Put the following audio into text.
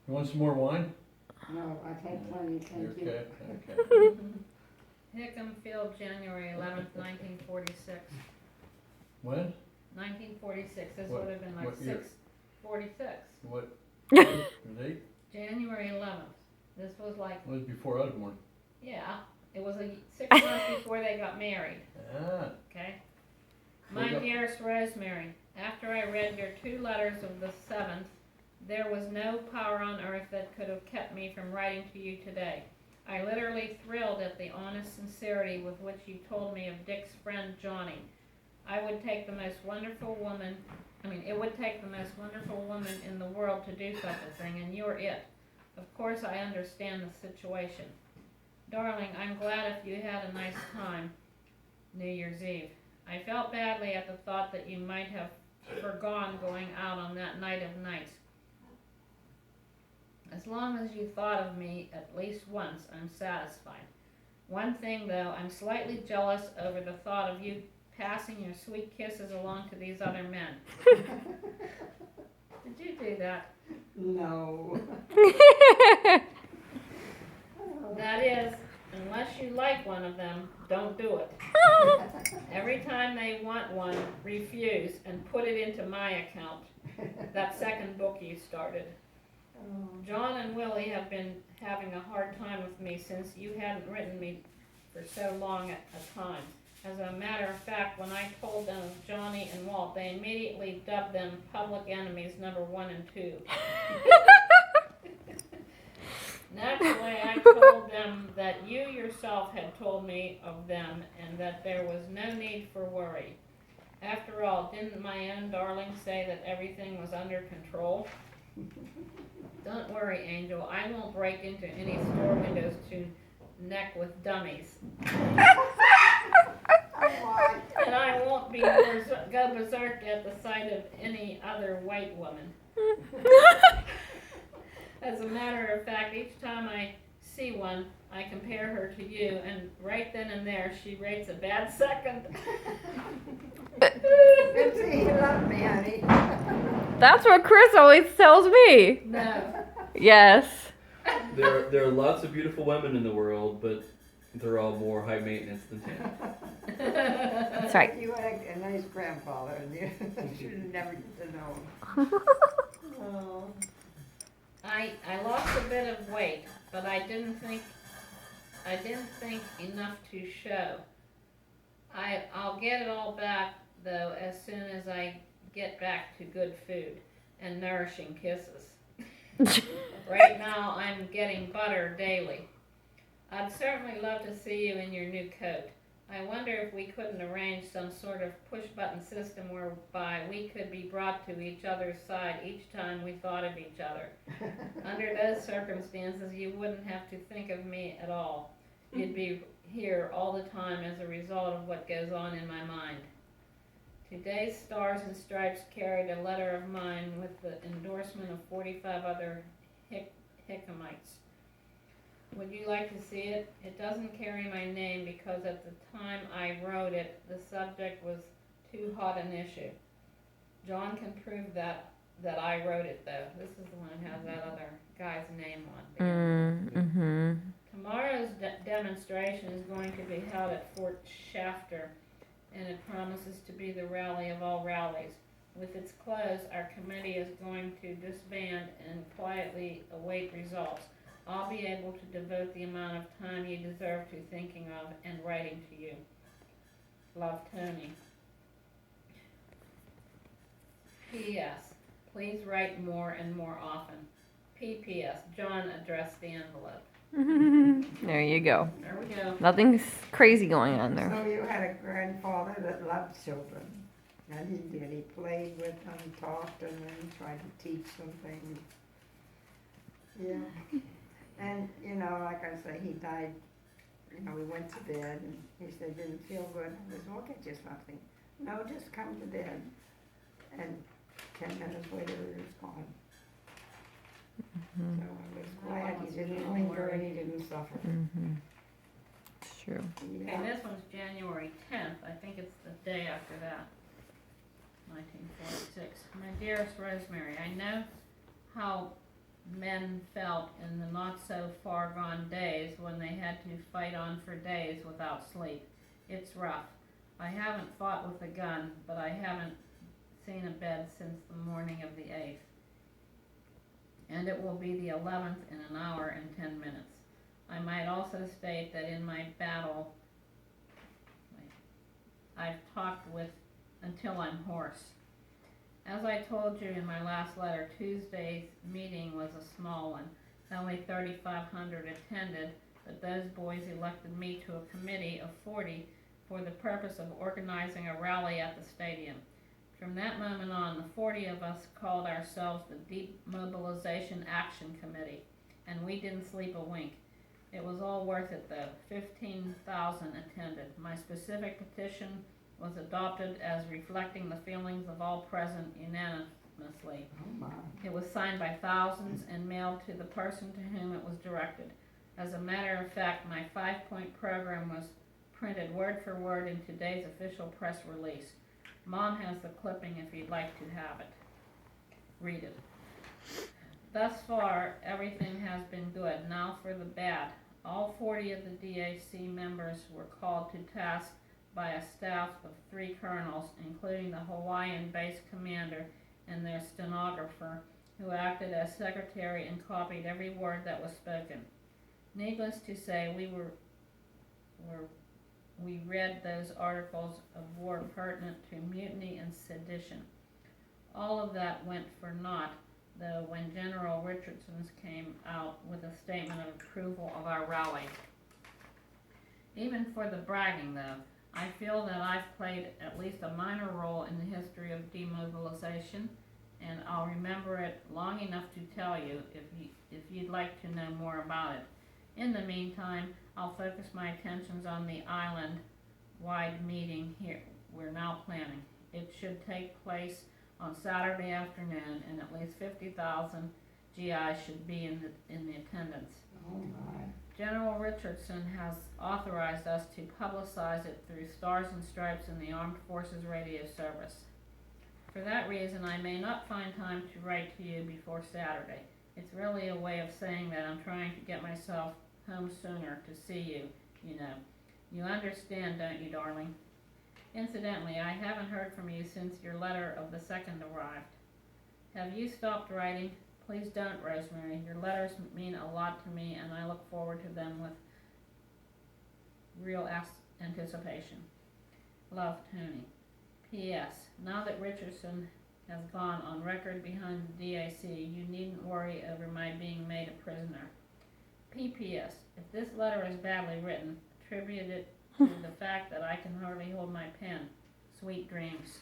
You want some more wine? No, I've had plenty, thank you. Okay, okay. Hickam Field, January 11th, 1946. When? 1946, this What- would have been like what year? 646. What? Date? January 11th. This was like, It was before I was born. yeah, it was 6 months before they got married, Ah, okay? My Hold up. dearest Rosemary, after I read your 2 letters of the 7th, there was no power on earth that could have kept me from writing to you today. I literally thrilled at the honest sincerity with which you told me of Dick's friend Johnny. It would take the most wonderful woman in the world to do such a thing, and you're it. Of course I understand the situation. Darling, I'm glad if you had a nice time New Year's Eve. I felt badly at the thought that you might have forgone going out on that night of nights. As long as you thought of me at least once, I'm satisfied. One thing though, I'm slightly jealous over the thought of you passing your sweet kisses along to these other men. Did you do that? No. That is, unless you like one of them, don't do it. Every time they want one, refuse and put it into my account, that second book you started. John and Willie have been having a hard time with me since you hadn't written me for so long at a time. As a matter of fact, when I told them of Johnny and Walt, they immediately dubbed them public enemies number 1 and 2. Naturally, I told them that you yourself had told me of them and that there was no need for worry. After all, didn't my own darling say that everything was under control? Don't worry, Angel. I won't break into any store windows to neck with dummies. And I won't go berserk at the sight of any other white woman. As a matter of fact, each time I see one, I compare her to you, and right then and there, she rates a bad second. Good to see you love me, honey. That's what Chris always tells me. No. Yes. There are lots of beautiful women in the world, but they're all more high maintenance than Tam. That's right. You had a nice grandfather, and you should have never get to know him. Oh. I lost a bit of weight, but I didn't think enough to show. I'll get it all back though as soon as I get back to good food and nourishing kisses. Right now I'm getting butter daily. I'd certainly love to see you in your new coat. I wonder if we couldn't arrange some sort of push-button system whereby we could be brought to each other's side each time we thought of each other. Under those circumstances, you wouldn't have to think of me at all. You'd be here all the time as a result of what goes on in my mind. Today's Stars and Stripes carried a letter of mine with the endorsement of 45 other Hickamites. Would you like to see it? It doesn't carry my name because at the time I wrote it, the subject was too hot an issue. John can prove that I wrote it though. This is the one that has that other guy's name on there. Mm-hmm. Tomorrow's demonstration is going to be held at Fort Shafter, and it promises to be the rally of all rallies. With its close, our committee is going to disband and quietly await results. I'll be able to devote the amount of time you deserve to thinking of and writing to you. Love, Tony. P.S. Please write more and more often. P.P.S. John addressed the envelope. There you go. There we go. Nothing's crazy going on there. So you had a grandfather that loved children, and he did. He played with them, talked, and then tried to teach them things. Yeah. And, you know, like I say, he died, you know, we went to bed, and he said, didn't feel good. I said, well, get you something. No, just come to bed. And 10 minutes later, he was gone. So I was glad he didn't linger and he didn't suffer. Mm-hmm. It's true. Okay, Yeah. this one's January 10th. I think it's the day after that. 1946. My dearest Rosemary, I know how men felt in the not so far gone days when they had to fight on for days without sleep. It's rough. I haven't fought with a gun, but I haven't seen a bed since the morning of the 8th. And it will be the 11th in an hour and 10 minutes. I might also state that in my battle, I've talked with until I'm hoarse. As I told you in my last letter, Tuesday's meeting was a small one. Only 3,500 attended, but those boys elected me to a committee of 40 for the purpose of organizing a rally at the stadium. From that moment on, the 40 of us called ourselves the Demobilization Action Committee, and we didn't sleep a wink. It was all worth it though. 15,000 attended. My specific petition was adopted as reflecting the feelings of all present unanimously. Oh my. It was signed by thousands and mailed to the person to whom it was directed. As a matter of fact, my 5-point program was printed word for word in today's official press release. Mom has the clipping if you'd like to have it. Read it. Thus far, everything has been good. Now for the bad. All 40 of the DAC members were called to task by a staff of 3 colonels, including the Hawaiian-based commander and their stenographer, who acted as secretary and copied every word that was spoken. Needless to say, we read those articles of war pertinent to mutiny and sedition. All of that went for naught, though, when General Richardson came out with a statement of approval of our rally. Even for the bragging, though, I feel that I've played at least a minor role in the history of demobilization, and I'll remember it long enough to tell you if you'd like to know more about it. In the meantime, I'll focus my attentions on the island-wide meeting here we're now planning. It should take place on Saturday afternoon, and at least 50,000 GIs should be in the attendance. Oh my. General Richardson has authorized us to publicize it through Stars and Stripes in the Armed Forces Radio Service. For that reason, I may not find time to write to you before Saturday. It's really a way of saying that I'm trying to get myself home sooner to see you, you know. You understand, don't you, darling? Incidentally, I haven't heard from you since your letter of the 2nd arrived. Have you stopped writing? Please don't, Rosemary. Your letters mean a lot to me, and I look forward to them with real anticipation. Love, Tony. P.S. Now that Richardson has gone on record behind the DAC, you needn't worry over my being made a prisoner. P.P.S. If this letter is badly written, attribute it to the fact that I can hardly hold my pen. Sweet dreams.